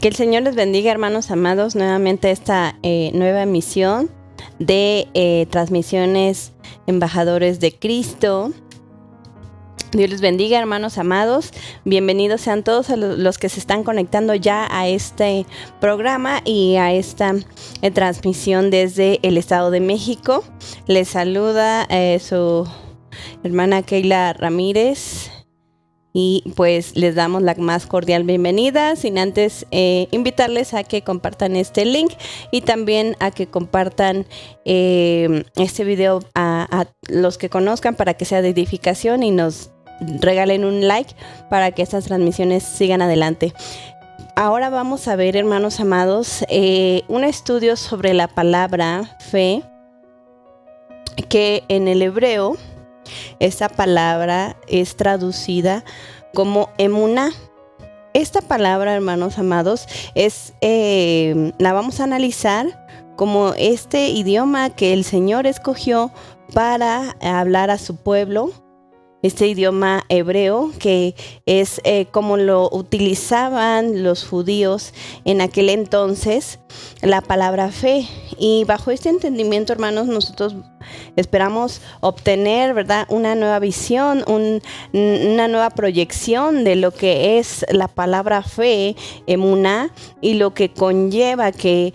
Que el Señor les bendiga, hermanos amados, nuevamente esta nueva emisión de transmisiones Embajadores de Cristo. Dios les bendiga, hermanos amados. Bienvenidos sean todos a los que se están conectando ya a este programa y a esta transmisión desde el Estado de México. Les saluda su hermana Keila Ramírez. Y pues les damos la más cordial bienvenida, sin antes invitarles a que compartan este link y también a que compartan este video a los que conozcan para que sea de edificación y nos regalen un like para que estas transmisiones sigan adelante. Ahora vamos a ver, hermanos amados, un estudio sobre la palabra fe, que en el hebreo esta palabra es traducida como emuná. Esta palabra, hermanos amados, la vamos a analizar como este idioma que el Señor escogió para hablar a su pueblo. Este idioma hebreo que es como lo utilizaban los judíos en aquel entonces, la palabra fe. Y bajo este entendimiento, hermanos, nosotros esperamos obtener, ¿verdad?, una nueva visión, una nueva proyección de lo que es la palabra fe, emuná, y lo que conlleva, que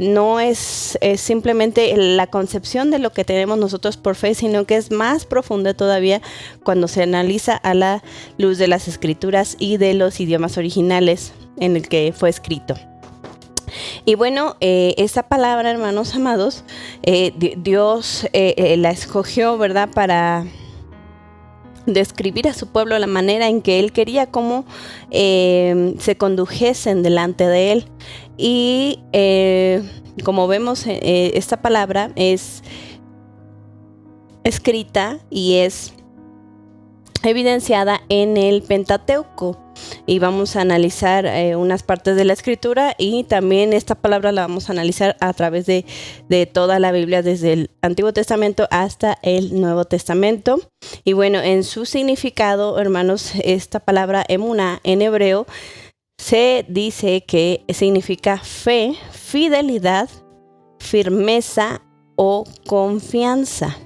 no es simplemente la concepción de lo que tenemos nosotros por fe, sino que es más profunda todavía cuando se analiza a la luz de las Escrituras y de los idiomas originales en el que fue escrito. Y bueno, esta palabra, hermanos amados, Dios la escogió, ¿verdad?, para describir a su pueblo la manera en que Él quería cómo se condujesen delante de Él. Y como vemos, esta palabra es escrita y es evidenciada en el Pentateuco. Y vamos a analizar unas partes de la escritura, y también esta palabra la vamos a analizar a través de toda la Biblia, desde el Antiguo Testamento hasta el Nuevo Testamento. Y bueno, en su significado, hermanos, esta palabra emuná en hebreo se dice que significa fe, fidelidad, firmeza o confianza.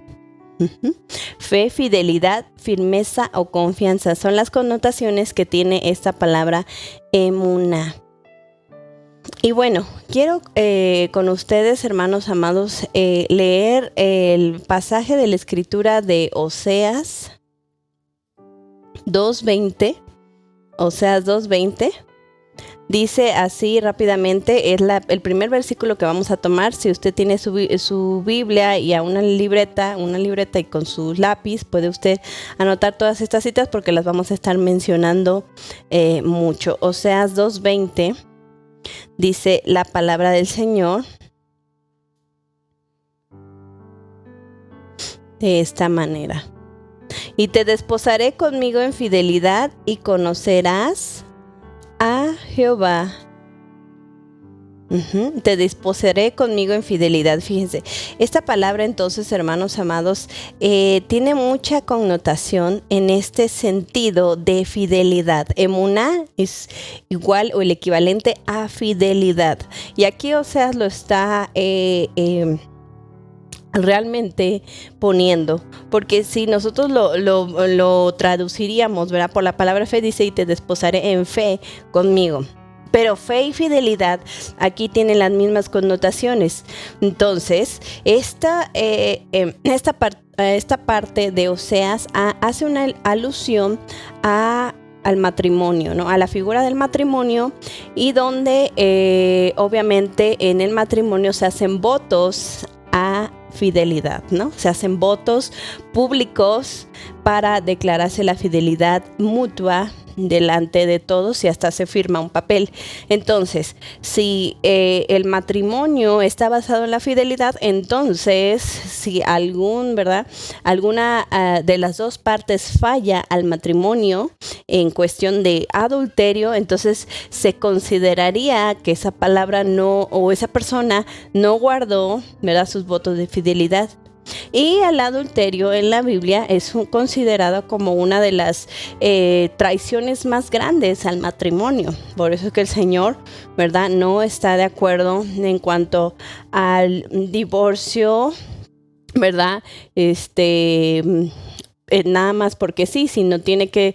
Fe, fidelidad, firmeza o confianza son las connotaciones que tiene esta palabra emuná. Y bueno, quiero con ustedes, hermanos amados, leer el pasaje de la escritura de Oseas 2:20. Oseas 2:20. Dice así rápidamente, es el primer versículo que vamos a tomar. Si usted tiene su Biblia y a una libreta y con su lápiz, puede usted anotar todas estas citas porque las vamos a estar mencionando mucho. Oseas 2:20 dice la palabra del Señor de esta manera: y te desposaré conmigo en fidelidad y conocerás a Jehová. Te desposaré conmigo en fidelidad. Fíjense, esta palabra entonces, hermanos amados, tiene mucha connotación en este sentido de fidelidad. Emuná es igual o el equivalente a fidelidad. Y aquí Oseas lo está realmente poniendo, porque si nosotros lo traduciríamos, ¿verdad?, por la palabra fe, dice: y te desposaré en fe conmigo. Pero fe y fidelidad aquí tienen las mismas connotaciones. Entonces, esta parte de Oseas hace una alusión al matrimonio, ¿no?, a la figura del matrimonio, y donde obviamente en el matrimonio se hacen votos a fidelidad, ¿no? Se hacen votos públicos para declararse la fidelidad mutua delante de todos, y hasta se firma un papel. Entonces, si el matrimonio está basado en la fidelidad, entonces si alguna de las dos partes falla al matrimonio en cuestión de adulterio, entonces se consideraría que esa palabra esa persona no guardó, ¿verdad?, sus votos de fidelidad. Y el adulterio en la Biblia es considerado como una de las traiciones más grandes al matrimonio. Por eso es que el Señor, ¿verdad?, no está de acuerdo en cuanto al divorcio, ¿verdad? Nada más porque sí, sino tiene que,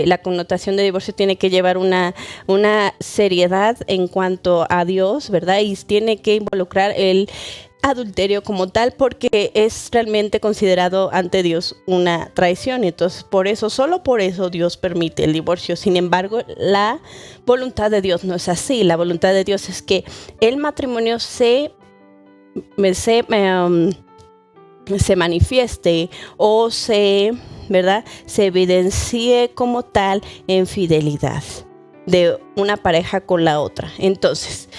la connotación de divorcio tiene que llevar una seriedad en cuanto a Dios, ¿verdad? Y tiene que involucrar el adulterio como tal, porque es realmente considerado ante Dios una traición. Entonces, por eso, solo por eso Dios permite el divorcio. Sin embargo, la voluntad de Dios no es así. La voluntad de Dios es que el matrimonio se manifieste o ¿verdad?, se evidencie como tal en fidelidad de una pareja con la otra. Entonces,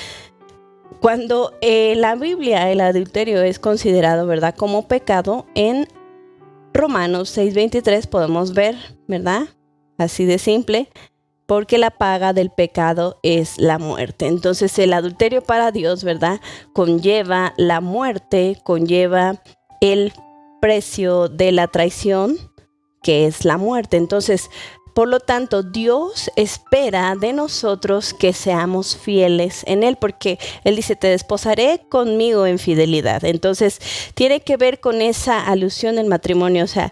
cuando la Biblia el adulterio es considerado, ¿verdad?, como pecado, en Romanos 6:23 podemos ver, ¿verdad?, así de simple, porque la paga del pecado es la muerte. Entonces, el adulterio para Dios, ¿verdad?, conlleva la muerte, conlleva el precio de la traición, que es la muerte. Entonces, por lo tanto, Dios espera de nosotros que seamos fieles en Él, porque Él dice, te desposaré conmigo en fidelidad. Entonces, tiene que ver con esa alusión del matrimonio. O sea,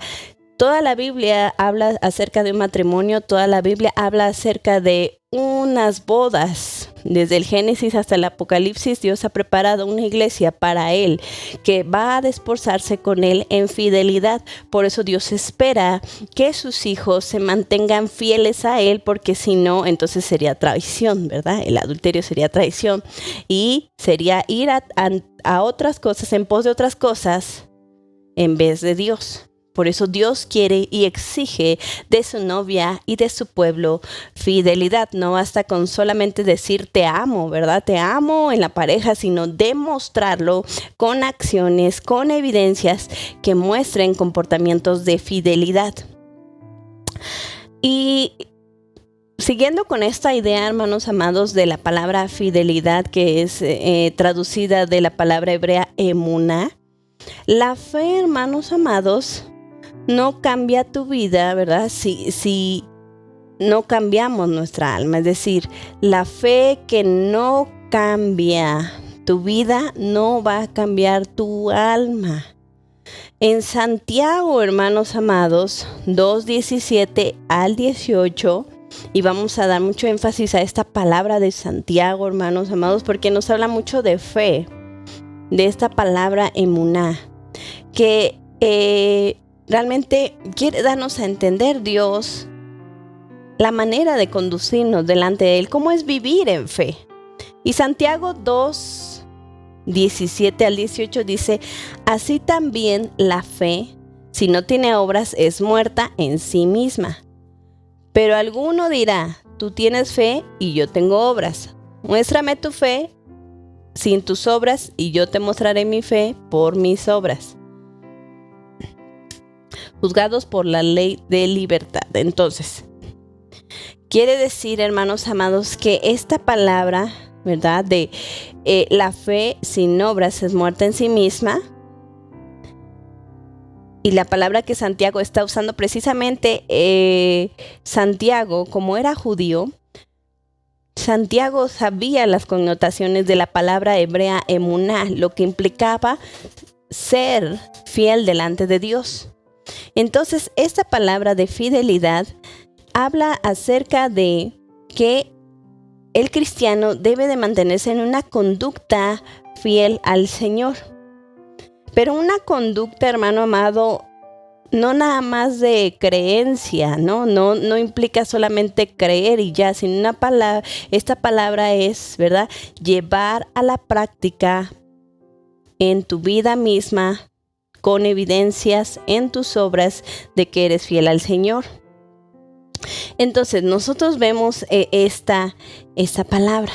toda la Biblia habla acerca de un matrimonio, toda la Biblia habla acerca de unas bodas. Desde el Génesis hasta el Apocalipsis, Dios ha preparado una iglesia para Él, que va a desposarse con Él en fidelidad. Por eso Dios espera que sus hijos se mantengan fieles a Él, porque si no, entonces sería traición, ¿verdad? El adulterio sería traición y sería ir a otras cosas, en pos de otras cosas, en vez de Dios. Por eso Dios quiere y exige de su novia y de su pueblo fidelidad. No basta con solamente decir te amo, ¿verdad? Te amo en la pareja, sino demostrarlo con acciones, con evidencias que muestren comportamientos de fidelidad. Y siguiendo con esta idea, hermanos amados, de la palabra fidelidad, que es traducida de la palabra hebrea emuná, la fe, hermanos amados, no cambia tu vida, ¿verdad? Si no cambiamos nuestra alma. Es decir, la fe que no cambia tu vida no va a cambiar tu alma. En Santiago, hermanos amados, 2:17 al 18, y vamos a dar mucho énfasis a esta palabra de Santiago, hermanos amados, porque nos habla mucho de fe, de esta palabra emuná, que realmente quiere darnos a entender Dios la manera de conducirnos delante de Él, cómo es vivir en fe. Y Santiago 2:17 al 18 dice, así también la fe, si no tiene obras, es muerta en sí misma. Pero alguno dirá, tú tienes fe y yo tengo obras. Muéstrame tu fe sin tus obras y yo te mostraré mi fe por mis obras. Juzgados por la ley de libertad. Entonces, quiere decir, hermanos amados, que esta palabra, ¿verdad?, de la fe sin obras es muerta en sí misma. Y la palabra que Santiago está usando precisamente, Santiago, como era judío, Santiago sabía las connotaciones de la palabra hebrea emuná, lo que implicaba ser fiel delante de Dios. Entonces, esta palabra de fidelidad habla acerca de que el cristiano debe de mantenerse en una conducta fiel al Señor. Pero una conducta, hermano amado, no nada más de creencia, no implica solamente creer y ya, sino esta palabra es, ¿verdad?, llevar a la práctica en tu vida misma, con evidencias en tus obras de que eres fiel al Señor. Entonces, nosotros vemos esta palabra.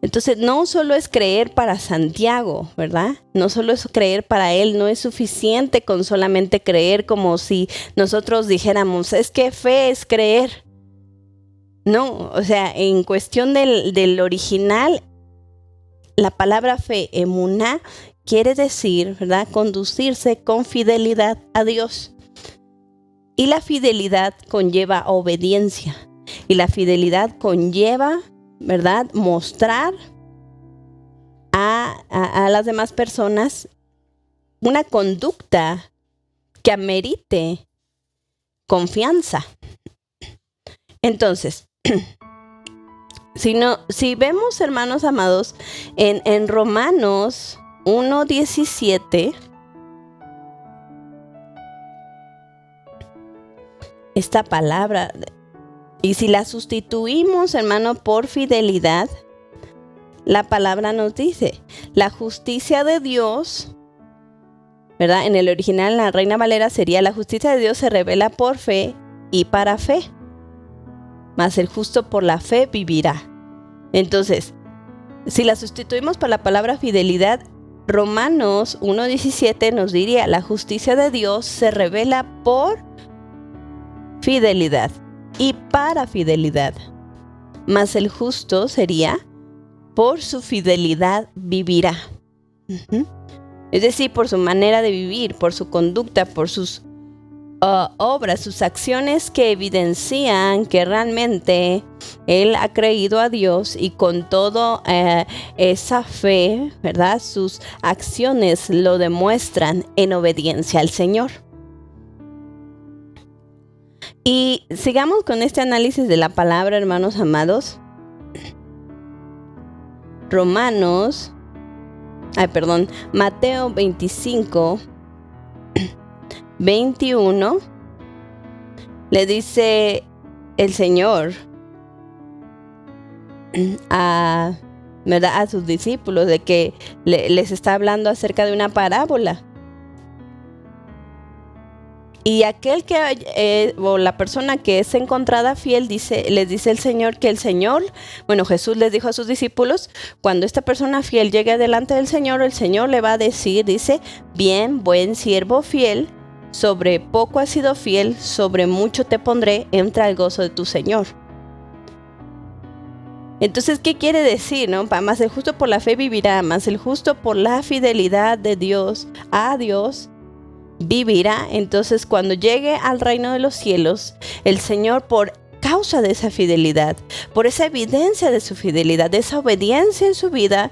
Entonces, no solo es creer para Santiago, ¿verdad? No solo es creer para él, no es suficiente con solamente creer, como si nosotros dijéramos, es que fe es creer. No, o sea, en cuestión del original, la palabra fe, emuná, quiere decir, ¿verdad?, conducirse con fidelidad a Dios. Y la fidelidad conlleva obediencia. Y la fidelidad conlleva, ¿verdad?, mostrar a las demás personas una conducta que amerite confianza. Entonces, si vemos, hermanos amados, en Romanos 1:17, esta palabra, y si la sustituimos, hermano, por fidelidad, la palabra nos dice, la justicia de Dios, ¿verdad? En el original, en la Reina Valera, sería: la justicia de Dios se revela por fe y para fe, mas el justo por la fe vivirá. Entonces, si la sustituimos por la palabra fidelidad, Romanos 1:17 nos diría: la justicia de Dios se revela por fidelidad y para fidelidad, mas el justo sería: por su fidelidad vivirá. Es decir, por su manera de vivir, por su conducta, por sus obras, sus acciones que evidencian que realmente él ha creído a Dios, y con todo esa fe, ¿verdad?, sus acciones lo demuestran en obediencia al Señor. Y sigamos con este análisis de la palabra, hermanos amados. Mateo 25, 21, le dice el Señor a sus discípulos de que les está hablando acerca de una parábola. Y aquel o la persona que es encontrada fiel, les dice el Señor que Jesús les dijo a sus discípulos: cuando esta persona fiel llegue delante del Señor, el Señor le va a decir, dice: bien, buen siervo fiel, sobre poco has sido fiel, sobre mucho te pondré, entra al gozo de tu Señor. Entonces, ¿qué quiere decir, no? Más el justo por la fe vivirá, más el justo por la fidelidad de Dios a Dios vivirá. Entonces, cuando llegue al reino de los cielos, el Señor, por causa de esa fidelidad, por esa evidencia de su fidelidad, de esa obediencia en su vida,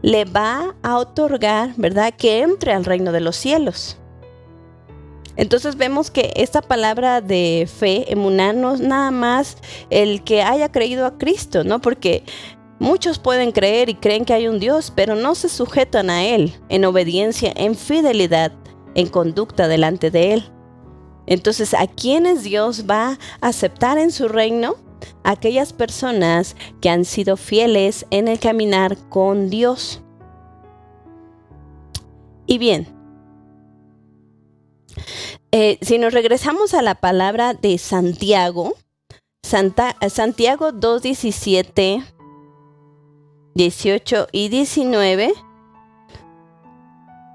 le va a otorgar, ¿verdad?, que entre al reino de los cielos. Entonces vemos que esta palabra de fe, emuná, no es nada más el que haya creído a Cristo, ¿no? Porque muchos pueden creer y creen que hay un Dios, pero no se sujetan a Él en obediencia, en fidelidad, en conducta delante de Él. Entonces, ¿a quiénes Dios va a aceptar en su reino? Aquellas personas que han sido fieles en el caminar con Dios. Y bien, si nos regresamos a la palabra de Santiago, Santiago 2:17, 18 y 19,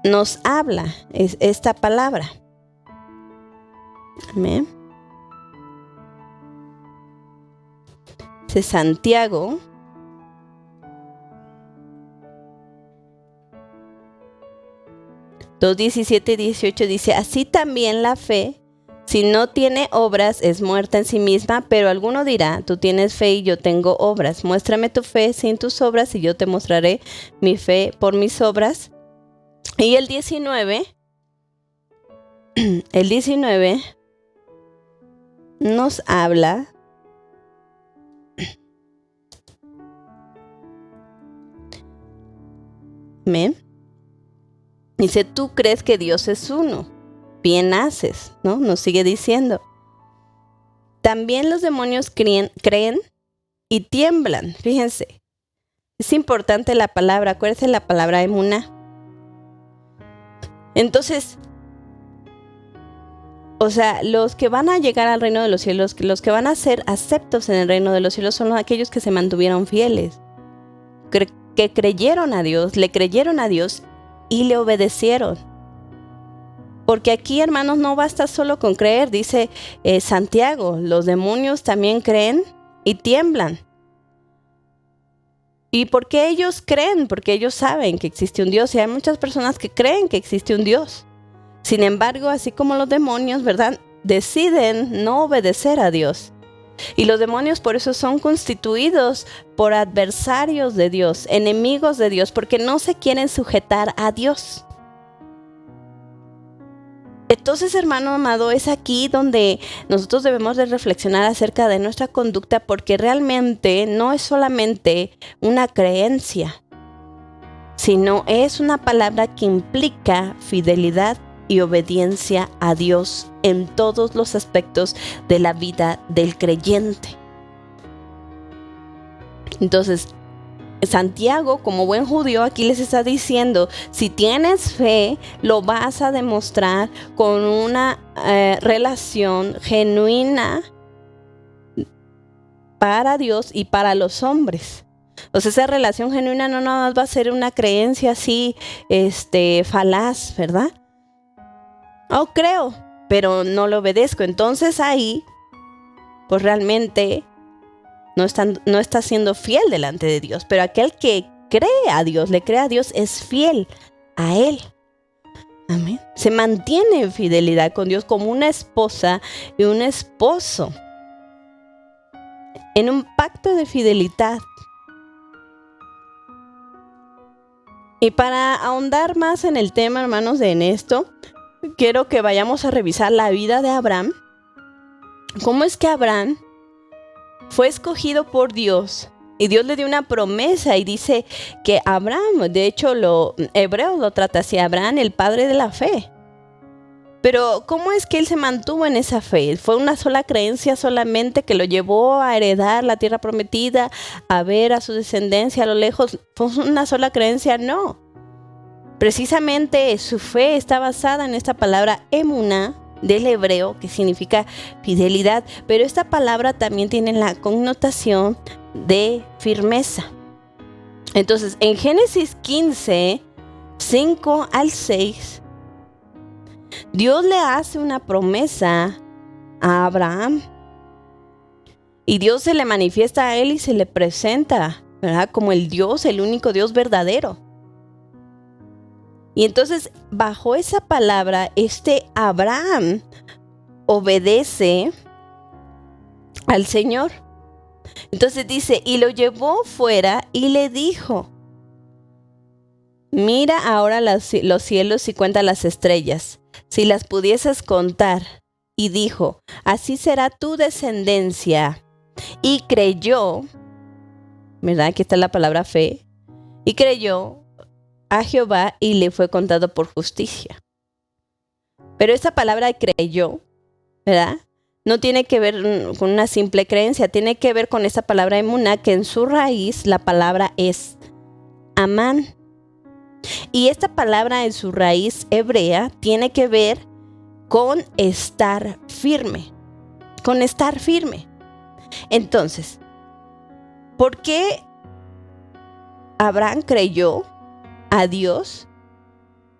nos habla esta palabra. Amén. De Santiago 2:17 y 18 dice: así también la fe, si no tiene obras, es muerta en sí misma. Pero alguno dirá: tú tienes fe y yo tengo obras. Muéstrame tu fe sin tus obras y yo te mostraré mi fe por mis obras. Y el 19 nos habla amén. Dice: tú crees que Dios es uno, bien haces, ¿no? Nos sigue diciendo: también los demonios creen y tiemblan. Fíjense, es importante la palabra, acuérdense la palabra emuná. Entonces, o sea, los que van a llegar al reino de los cielos, los que van a ser aceptos en el reino de los cielos, son aquellos que se mantuvieron fieles, que creyeron a Dios, le creyeron a Dios y le obedecieron. Porque aquí, hermanos, no basta solo con creer. Dice Santiago: los demonios también creen y tiemblan. ¿Y por qué ellos creen? Porque ellos saben que existe un Dios y hay muchas personas que creen que existe un Dios. Sin embargo, así como los demonios, ¿verdad?, deciden no obedecer a Dios. Y los demonios por eso son constituidos por adversarios de Dios, enemigos de Dios, porque no se quieren sujetar a Dios. Entonces, hermano amado, es aquí donde nosotros debemos de reflexionar acerca de nuestra conducta, porque realmente no es solamente una creencia, sino es una palabra que implica fidelidad y obediencia a Dios en todos los aspectos de la vida del creyente. Entonces, Santiago, como buen judío, aquí les está diciendo, si tienes fe, lo vas a demostrar con una relación genuina para Dios y para los hombres. O sea, esa relación genuina no nada más va a ser una creencia así, falaz, ¿verdad? Oh, creo, pero no lo obedezco. Entonces ahí, pues realmente no está siendo fiel delante de Dios. Pero aquel que cree a Dios, le cree a Dios, es fiel a Él. Amén. Se mantiene en fidelidad con Dios como una esposa y un esposo, en un pacto de fidelidad. Y para ahondar más en el tema, hermanos, en esto, quiero que vayamos a revisar la vida de Abraham. ¿Cómo es que Abraham fue escogido por Dios? Y Dios le dio una promesa y dice que Abraham, de hecho, Hebreos lo trata así, Abraham, el padre de la fe. Pero ¿cómo es que él se mantuvo en esa fe? ¿Fue una sola creencia solamente que lo llevó a heredar la tierra prometida, a ver a su descendencia a lo lejos? ¿Fue una sola creencia? No. Precisamente su fe está basada en esta palabra emuná del hebreo, que significa fidelidad, pero esta palabra también tiene la connotación de firmeza. Entonces, en Génesis 15, 5 al 6, Dios le hace una promesa a Abraham y Dios se le manifiesta a él y se le presenta, ¿verdad?, como el Dios, el único Dios verdadero. Y entonces, bajo esa palabra, Abraham obedece al Señor. Entonces dice, y lo llevó fuera y le dijo, mira ahora los cielos y cuenta las estrellas, si las pudieses contar. Y dijo, así será tu descendencia. Y creyó, ¿verdad? Aquí está la palabra fe. Y creyó a Jehová y le fue contado por justicia. Pero esta palabra creyó, ¿verdad?, no tiene que ver con una simple creencia, tiene que ver con esta palabra emuná, que en su raíz la palabra es amán. Y esta palabra en su raíz hebrea tiene que ver con estar firme, con estar firme. Entonces, ¿por qué Abraham creyó a Dios?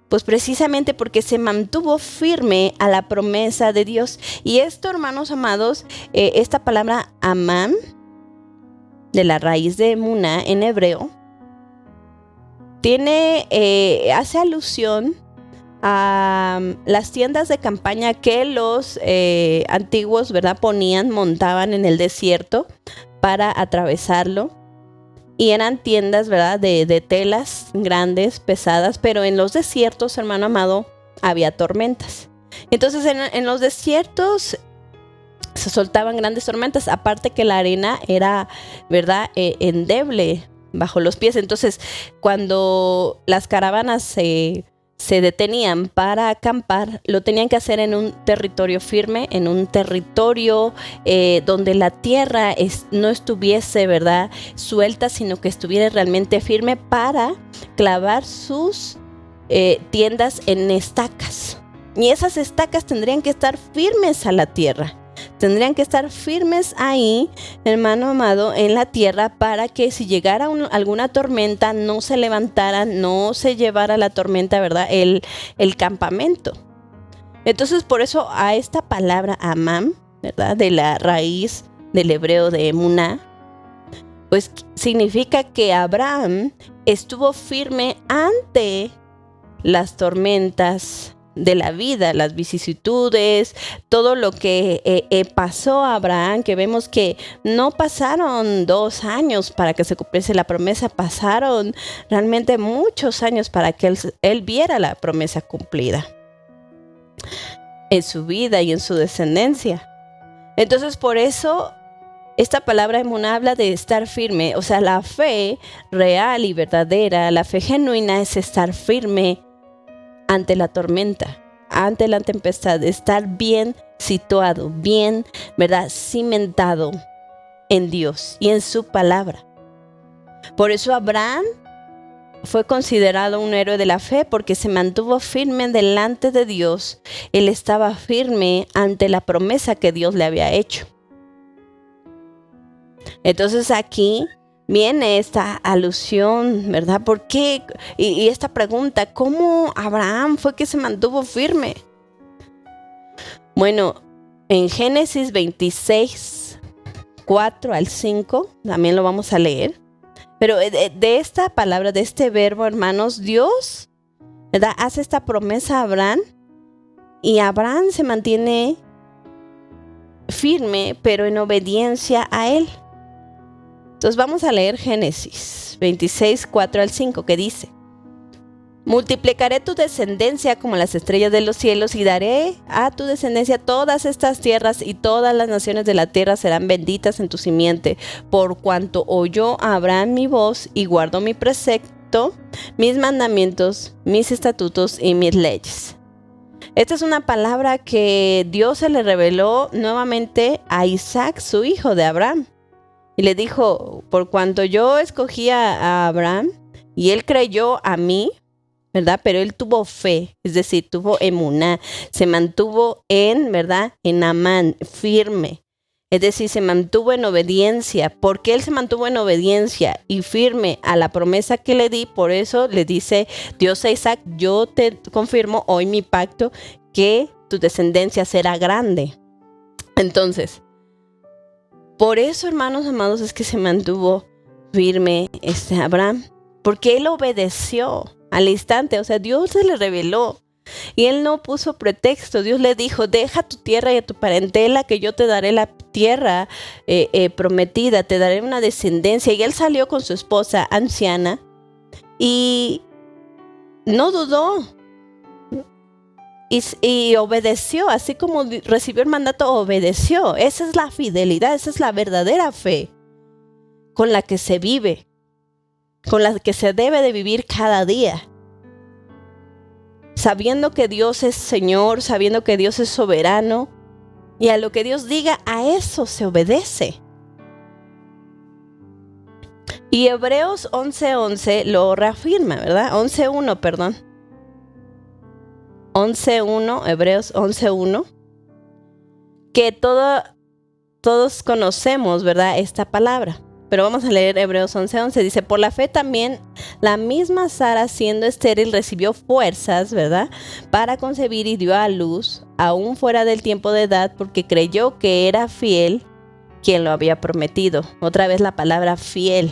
Pues precisamente porque se mantuvo firme a la promesa de Dios. Y esto, hermanos amados, esta palabra amán, de la raíz de emuná en hebreo, hace alusión a las tiendas de campaña que los antiguos, ¿verdad?, montaban en el desierto para atravesarlo. Y eran tiendas, ¿verdad?, de telas grandes, pesadas, pero en los desiertos, hermano amado, había tormentas. Entonces en los desiertos se soltaban grandes tormentas, aparte que la arena era, ¿verdad?, endeble bajo los pies. Entonces cuando las caravanas se detenían para acampar, lo tenían que hacer en un territorio firme, en un territorio donde la tierra no estuviese, ¿verdad?, suelta, sino que estuviera realmente firme para clavar sus tiendas en estacas. Y esas estacas tendrían que estar firmes a la tierra. Tendrían que estar firmes ahí, hermano amado, en la tierra, para que si llegara alguna tormenta no se levantara, no se llevara la tormenta, ¿verdad?, el campamento. Entonces, por eso a esta palabra amán, ¿verdad?, de la raíz del hebreo de emuná, pues significa que Abraham estuvo firme ante las tormentas de la vida, las vicisitudes, todo lo que pasó a Abraham, que vemos que no pasaron 2 años para que se cumpliese la promesa, pasaron realmente muchos años para que él viera la promesa cumplida en su vida y en su descendencia. Entonces, por eso esta palabra emuná habla de estar firme, o sea, la fe real y verdadera, la fe genuina es estar firme ante la tormenta, ante la tempestad, estar bien situado, bien, ¿verdad?, cimentado en Dios y en su palabra. Por eso Abraham fue considerado un héroe de la fe, porque se mantuvo firme delante de Dios. Él estaba firme ante la promesa que Dios le había hecho. Entonces aquí viene esta alusión, ¿verdad? ¿Por qué? Y esta pregunta, ¿cómo Abraham fue que se mantuvo firme? Bueno, en Génesis 26, 4 al 5, también lo vamos a leer. Pero de esta palabra, de este verbo, hermanos, Dios, ¿verdad?, hace esta promesa a Abraham, y Abraham se mantiene firme, pero en obediencia a él. Entonces vamos a leer Génesis 26, 4 al 5, que dice: multiplicaré tu descendencia como las estrellas de los cielos, y daré a tu descendencia todas estas tierras, y todas las naciones de la tierra serán benditas en tu simiente, por cuanto oyó Abraham mi voz y guardó mi precepto, mis mandamientos, mis estatutos y mis leyes. Esta es una palabra que Dios se le reveló nuevamente a Isaac, su hijo de Abraham. Y le dijo: por cuanto yo escogí a Abraham y él creyó a mí, ¿verdad? Pero él tuvo fe, es decir, tuvo emuná, se mantuvo en, ¿verdad?, en amán, firme. Es decir, se mantuvo en obediencia. Porque él se mantuvo en obediencia y firme a la promesa que le di, por eso le dice Dios a Isaac: yo te confirmo hoy mi pacto, que tu descendencia será grande. Entonces, por eso, hermanos amados, es que se mantuvo firme Abraham, porque él obedeció al instante. O sea, Dios se le reveló y él no puso pretexto. Dios le dijo: deja tu tierra y a tu parentela, que yo te daré la tierra prometida, te daré una descendencia. Y él salió con su esposa anciana y no dudó. Y obedeció, así como recibió el mandato, obedeció. Esa es la fidelidad, esa es la verdadera fe con la que se vive, con la que se debe de vivir cada día. Sabiendo que Dios es Señor, sabiendo que Dios es soberano, y a lo que Dios diga, a eso se obedece. Y Hebreos 11:11 lo reafirma, ¿verdad? 11:1, perdón. 11:1, Hebreos 11:1, que todos conocemos, ¿verdad?, esta palabra. Pero vamos a leer Hebreos 11:11. Dice: por la fe también la misma Sara, siendo estéril, recibió fuerzas, ¿verdad?, para concebir, y dio a luz, aún fuera del tiempo de edad, porque creyó que era fiel quien lo había prometido. Otra vez la palabra fiel.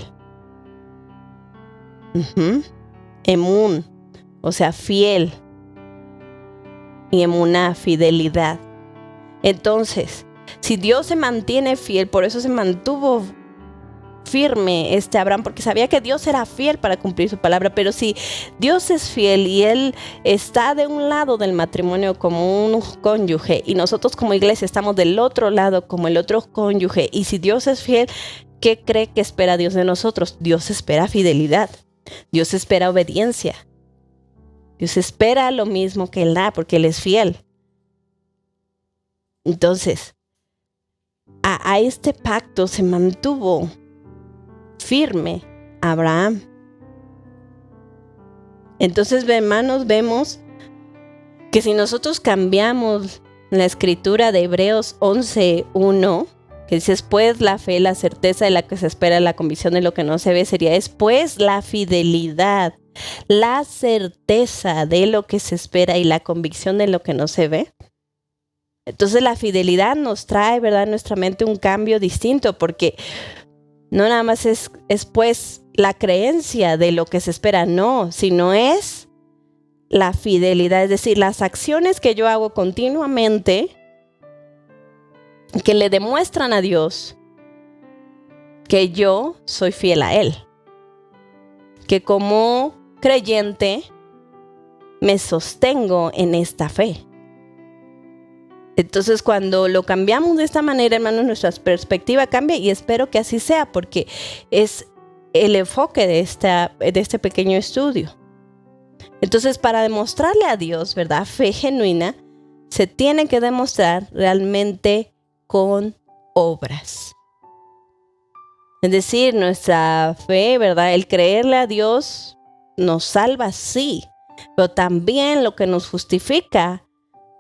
Emun, o sea, fiel. Y emuná, fidelidad. Entonces, si Dios se mantiene fiel, por eso se mantuvo firme Abraham, porque sabía que Dios era fiel para cumplir su palabra. Pero si Dios es fiel y él está de un lado del matrimonio como un cónyuge, y nosotros como iglesia estamos del otro lado como el otro cónyuge, y si Dios es fiel, ¿qué cree que espera Dios de nosotros? Dios espera fidelidad, Dios espera obediencia. Dios espera lo mismo que él da, porque él es fiel. Entonces, a este pacto se mantuvo firme Abraham. Entonces, hermanos, vemos que si nosotros cambiamos la escritura de Hebreos 11:1, que dice: pues la fe, la certeza de la que se espera, la convicción de lo que no se ve, sería después la fidelidad, la certeza de lo que se espera y la convicción de lo que no se ve. Entonces la fidelidad nos trae, ¿verdad?, en nuestra mente un cambio distinto, porque No nada más es pues la creencia de lo que se espera, no, sino es la fidelidad, es decir, las acciones que yo hago continuamente que le demuestran a Dios que yo soy fiel a Él, que como creyente me sostengo en esta fe. Entonces, cuando lo cambiamos de esta manera, hermanos, nuestra perspectiva cambia y espero que así sea, porque es el enfoque de este pequeño estudio. Entonces, para demostrarle a Dios, ¿verdad?, fe genuina, se tiene que demostrar realmente con obras. Es decir, nuestra fe, ¿verdad?, el creerle a Dios nos salva, sí, pero también lo que nos justifica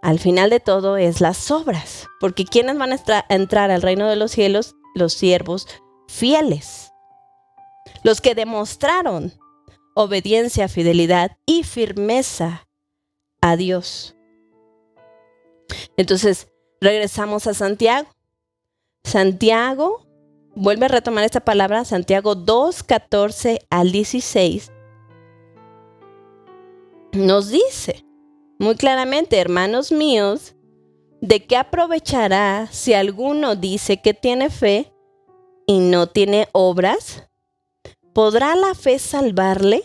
al final de todo es las obras, porque ¿quiénes van a entrar al reino de los cielos? Los siervos fieles, los que demostraron obediencia, fidelidad y firmeza a Dios. Entonces, regresamos a Santiago. Santiago, vuelve a retomar esta palabra, Santiago 2, 14 al 16, nos dice muy claramente: hermanos míos, ¿de qué aprovechará si alguno dice que tiene fe y no tiene obras? ¿Podrá la fe salvarle?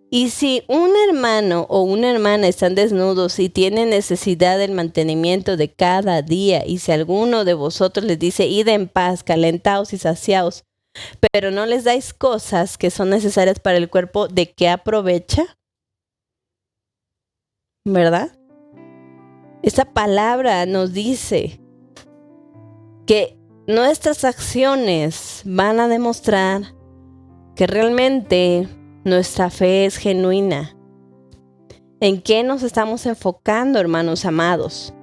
Y si un hermano o una hermana están desnudos y tienen necesidad del mantenimiento de cada día, y si alguno de vosotros les dice: id en paz, calentaos y saciaos, pero no les dais cosas que son necesarias para el cuerpo, ¿de qué aprovecha? ¿Verdad? Esta palabra nos dice que nuestras acciones van a demostrar que realmente nuestra fe es genuina. ¿En qué nos estamos enfocando, hermanos amados?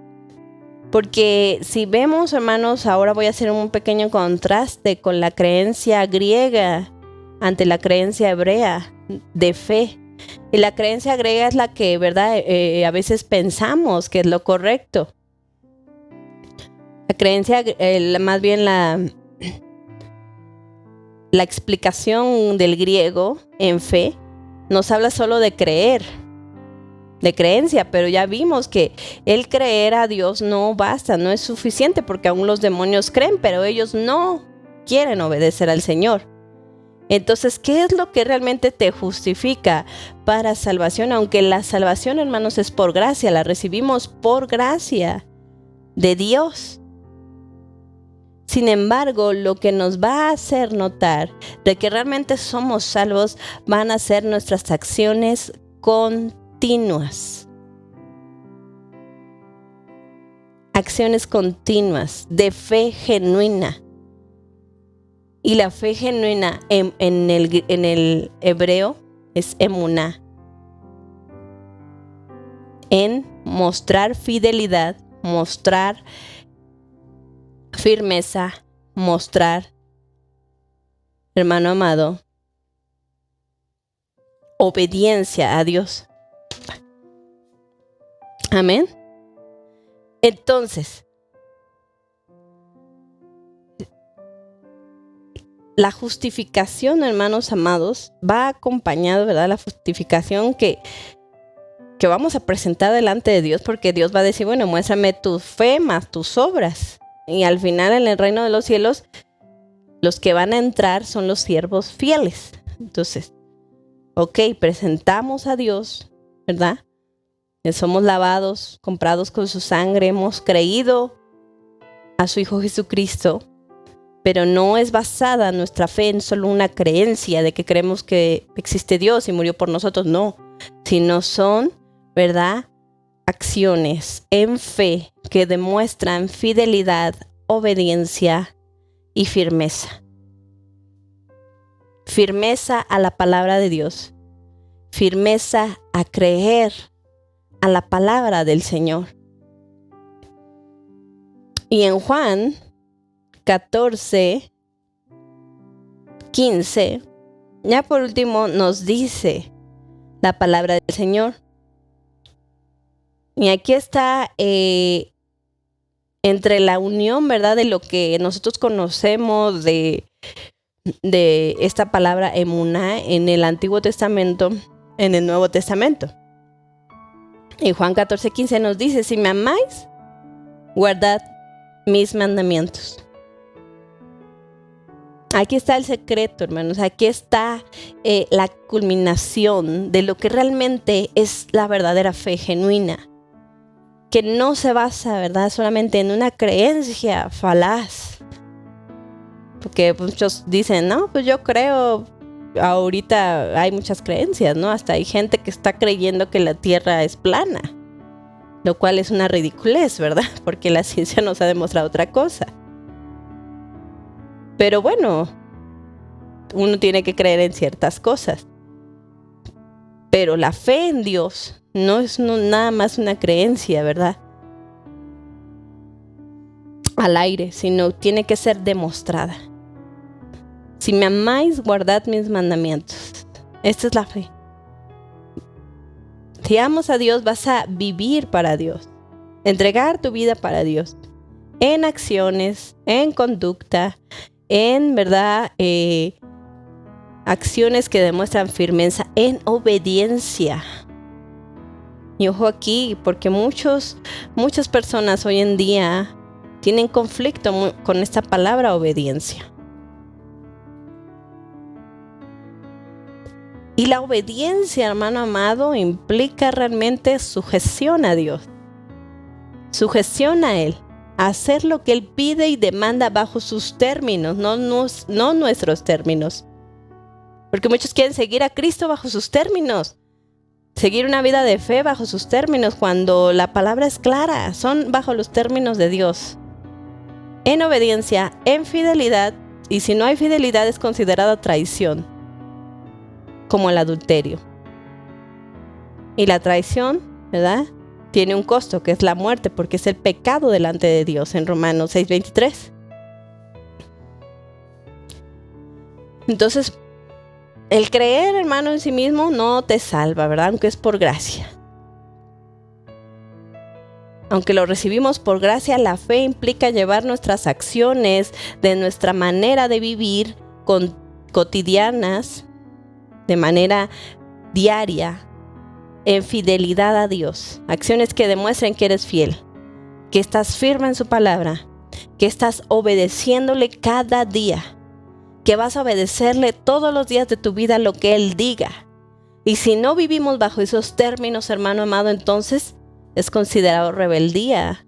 Porque si vemos, hermanos, ahora voy a hacer un pequeño contraste con la creencia griega ante la creencia hebrea de fe. Y la creencia griega es la que, ¿verdad?, a veces pensamos que es lo correcto. La creencia, más bien la explicación del griego en fe, nos habla solo de creer, de creencia, pero ya vimos que el creer a Dios no basta, no es suficiente, porque aún los demonios creen, pero ellos no quieren obedecer al Señor. Entonces, ¿qué es lo que realmente te justifica para salvación? Aunque la salvación, hermanos, es por gracia, la recibimos por gracia de Dios. Sin embargo, lo que nos va a hacer notar de que realmente somos salvos van a ser nuestras acciones continuas. Acciones continuas de fe genuina. Y la fe genuina en el hebreo es emuná. En mostrar fidelidad, mostrar firmeza, mostrar, hermano amado, obediencia a Dios. Amén. Entonces, la justificación, hermanos amados, va acompañado, ¿verdad? La justificación que vamos a presentar delante de Dios, porque Dios va a decir: bueno, muéstrame tu fe más tus obras. Y al final, en el reino de los cielos, los que van a entrar son los siervos fieles. Entonces, presentamos a Dios, ¿verdad? Somos lavados, comprados con su sangre, hemos creído a su Hijo Jesucristo. Pero no es basada nuestra fe en solo una creencia de que creemos que existe Dios y murió por nosotros, no. Sino son, ¿verdad?, acciones en fe que demuestran fidelidad, obediencia y firmeza. Firmeza a la palabra de Dios. Firmeza a creer a la palabra del Señor. Y en Juan 14, 15, ya por último nos dice la palabra del Señor. Y aquí está entre la unión, ¿verdad? De lo que nosotros conocemos de esta palabra emuná en el Antiguo Testamento, en el Nuevo Testamento. Y Juan 14:15 nos dice, si me amáis, guardad mis mandamientos. Aquí está el secreto, hermanos. Aquí está la culminación de lo que realmente es la verdadera fe genuina. Que no se basa, ¿verdad?, solamente en una creencia falaz. Porque muchos dicen, no, pues yo creo, ahorita hay muchas creencias, ¿no? Hasta hay gente que está creyendo que la tierra es plana. Lo cual es una ridiculez, ¿verdad? Porque la ciencia nos ha demostrado otra cosa. Pero bueno, uno tiene que creer en ciertas cosas. Pero la fe en Dios no es nada más una creencia, ¿verdad?, al aire, sino tiene que ser demostrada. Si me amáis, guardad mis mandamientos. Esta es la fe. Si amas a Dios, vas a vivir para Dios. Entregar tu vida para Dios. En acciones, en conducta, en verdad, acciones que demuestran firmeza, en obediencia. Y ojo aquí, porque muchas personas hoy en día tienen conflicto con esta palabra obediencia. Y la obediencia, hermano amado, implica realmente sujeción a Dios. Sujeción a Él. Hacer lo que Él pide y demanda bajo sus términos, no nuestros términos. Porque muchos quieren seguir a Cristo bajo sus términos. Seguir una vida de fe bajo sus términos, cuando la palabra es clara. Son bajo los términos de Dios. En obediencia, en fidelidad. Y si no hay fidelidad, es considerada traición. Como el adulterio. Y la traición, ¿verdad?, tiene un costo, que es la muerte, porque es el pecado delante de Dios, en Romanos 6:23. Entonces, el creer, hermano, en sí mismo no te salva, ¿verdad?, aunque es por gracia. Aunque lo recibimos por gracia, la fe implica llevar nuestras acciones de nuestra manera de vivir cotidianas, de manera diaria, en fidelidad a Dios. Acciones que demuestren que eres fiel, que estás firme en su palabra, que estás obedeciéndole cada día, que vas a obedecerle todos los días de tu vida lo que Él diga. Y si no vivimos bajo esos términos, hermano amado, entonces es considerado rebeldía,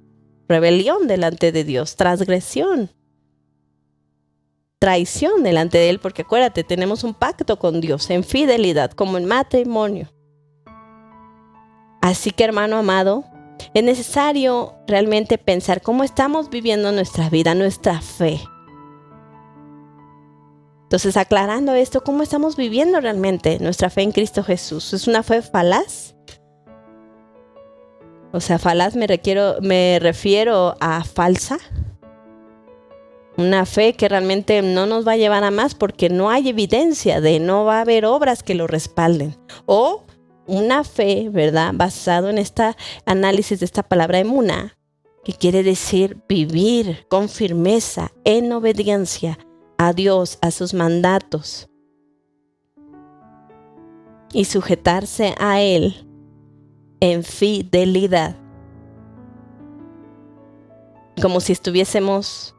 rebelión delante de Dios, transgresión, traición delante de Él, porque acuérdate, tenemos un pacto con Dios en fidelidad, como en matrimonio. Así que, hermano amado, es necesario realmente pensar cómo estamos viviendo nuestra vida, nuestra fe. Entonces, aclarando esto, ¿cómo estamos viviendo realmente nuestra fe en Cristo Jesús? ¿Es una fe falaz? O sea, falaz me refiero a falsa. Una fe que realmente no nos va a llevar a más porque no hay evidencia no va a haber obras que lo respalden. O una fe, ¿verdad?, basado en este análisis de esta palabra emuná, que quiere decir vivir con firmeza en obediencia a Dios, a sus mandatos, y sujetarse a Él en fidelidad, como si estuviésemos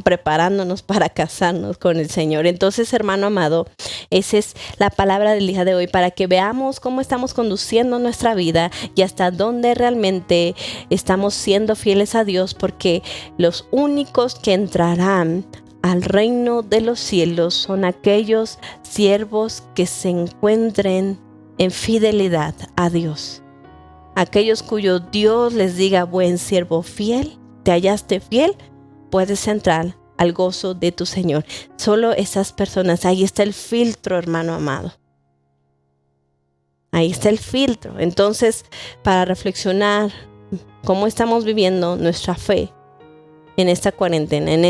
preparándonos para casarnos con el Señor. Entonces, hermano amado, esa es la palabra del día de hoy, para que veamos cómo estamos conduciendo nuestra vida y hasta dónde realmente estamos siendo fieles a Dios, porque los únicos que entrarán al reino de los cielos son aquellos siervos que se encuentren en fidelidad a Dios. Aquellos cuyo Dios les diga: buen siervo fiel, te hallaste fiel, puedes entrar al gozo de tu Señor. Solo esas personas, ahí está el filtro, hermano amado. Ahí está el filtro. Entonces, para reflexionar cómo estamos viviendo nuestra fe en esta cuarentena, en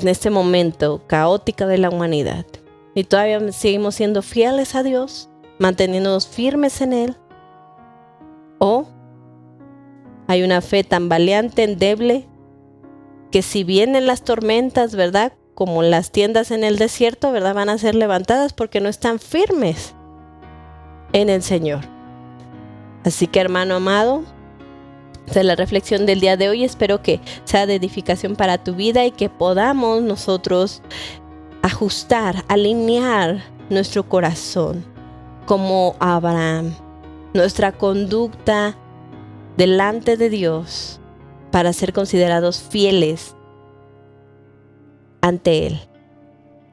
este momento caótico de la humanidad, y todavía seguimos siendo fieles a Dios, manteniéndonos firmes en Él, o Hay una fe tan valiente, endeble, que si vienen las tormentas, ¿verdad? Como las tiendas en el desierto, ¿verdad? Van a ser levantadas porque no están firmes en el Señor. Así que, hermano amado, esta es la reflexión del día de hoy. Espero que sea de edificación para tu vida y que podamos nosotros ajustar, alinear nuestro corazón como Abraham, nuestra conducta delante de Dios para ser considerados fieles ante Él.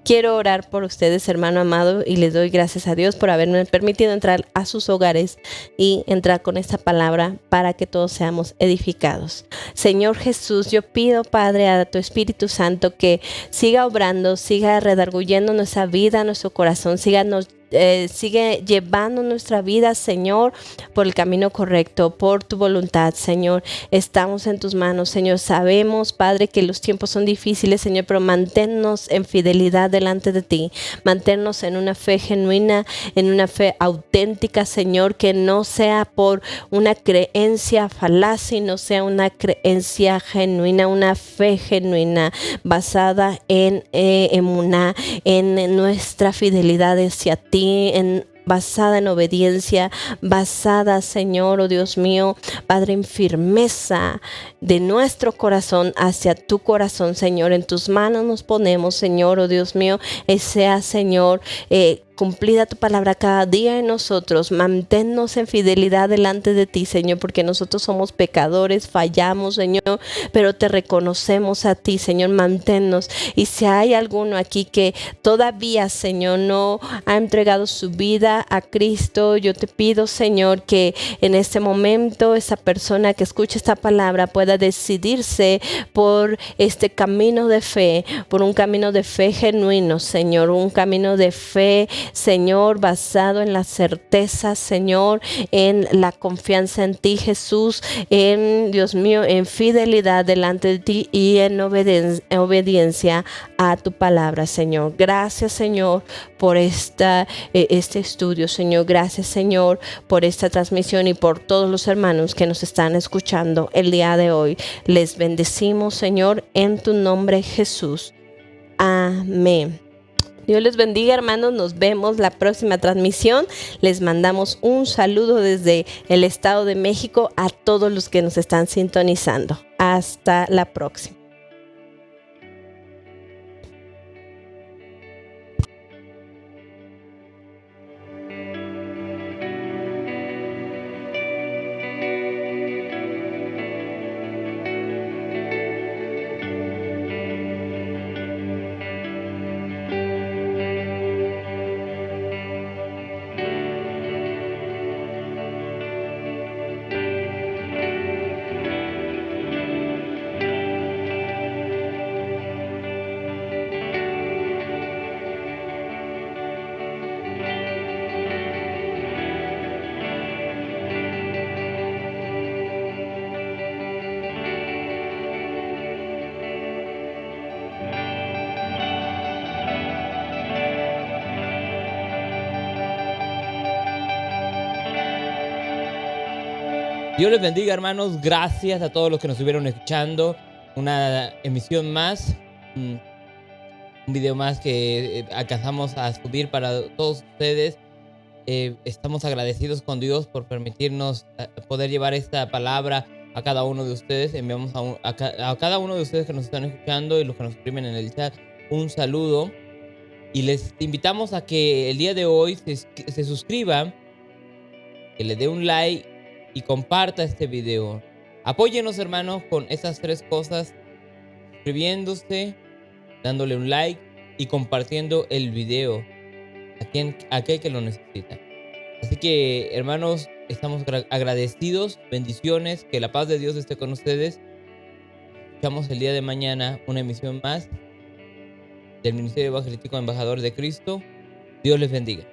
Quiero orar por ustedes, hermano amado, y les doy gracias a Dios por haberme permitido entrar a sus hogares y entrar con esta palabra para que todos seamos edificados. Señor Jesús, yo pido, Padre, a tu Espíritu Santo que siga obrando, siga redarguyendo nuestra vida, nuestro corazón, sigue llevando nuestra vida, Señor, por el camino correcto, por tu voluntad, Señor. Estamos en tus manos, Señor. Sabemos, Padre, que los tiempos son difíciles, Señor, pero manténnos en fidelidad delante de ti. Manténnos en una fe genuina, en una fe auténtica, Señor, que no sea por una creencia falaz, sino sea una creencia genuina, una fe genuina, basada en emuná, en nuestra fidelidad hacia ti, basada en obediencia, basada, Señor, oh Dios mío, Padre, en firmeza de nuestro corazón hacia tu corazón, Señor. En tus manos nos ponemos, Señor, oh Dios mío, y sea, Señor, cumplida tu palabra cada día en nosotros. Manténnos en fidelidad delante de ti, Señor, porque nosotros somos pecadores, fallamos, Señor, pero te reconocemos a ti, Señor. Manténnos. Y si hay alguno aquí que todavía, Señor, no ha entregado su vida a Cristo, yo te pido, Señor, que en este momento esa persona que escucha esta palabra pueda decidirse por este camino de fe, por un camino de fe genuino, Señor, un camino de fe, Señor, basado en la certeza, Señor, en la confianza en ti, Jesús, en, Dios mío, en fidelidad delante de ti y en obediencia a tu palabra, Señor. Gracias, Señor, por este estudio, Señor. Gracias, Señor, por esta transmisión y por todos los hermanos que nos están escuchando el día de hoy. Les bendecimos, Señor, en tu nombre, Jesús. Amén. Dios les bendiga, hermanos. Nos vemos la próxima transmisión. Les mandamos un saludo desde el Estado de México a todos los que nos están sintonizando. Hasta la próxima. Dios les bendiga, hermanos. Gracias a todos los que nos estuvieron escuchando. Una emisión más, un video más que alcanzamos a subir para todos ustedes. Estamos agradecidos con Dios por permitirnos poder llevar esta palabra a cada uno de ustedes. Enviamos a cada uno de ustedes que nos están escuchando y los que nos escriben en el chat un saludo. Y les invitamos a que el día de hoy se suscriban, que le dé un like y comparta este video. Apóyenos, hermanos, con estas tres cosas: suscribiéndose, dándole un like y compartiendo el video a aquel que lo necesita. Así que, hermanos, estamos agradecidos. Bendiciones, que la paz de Dios esté con ustedes. Escuchamos el día de mañana una emisión más del Ministerio Evangelístico Embajador de Cristo. Dios les bendiga.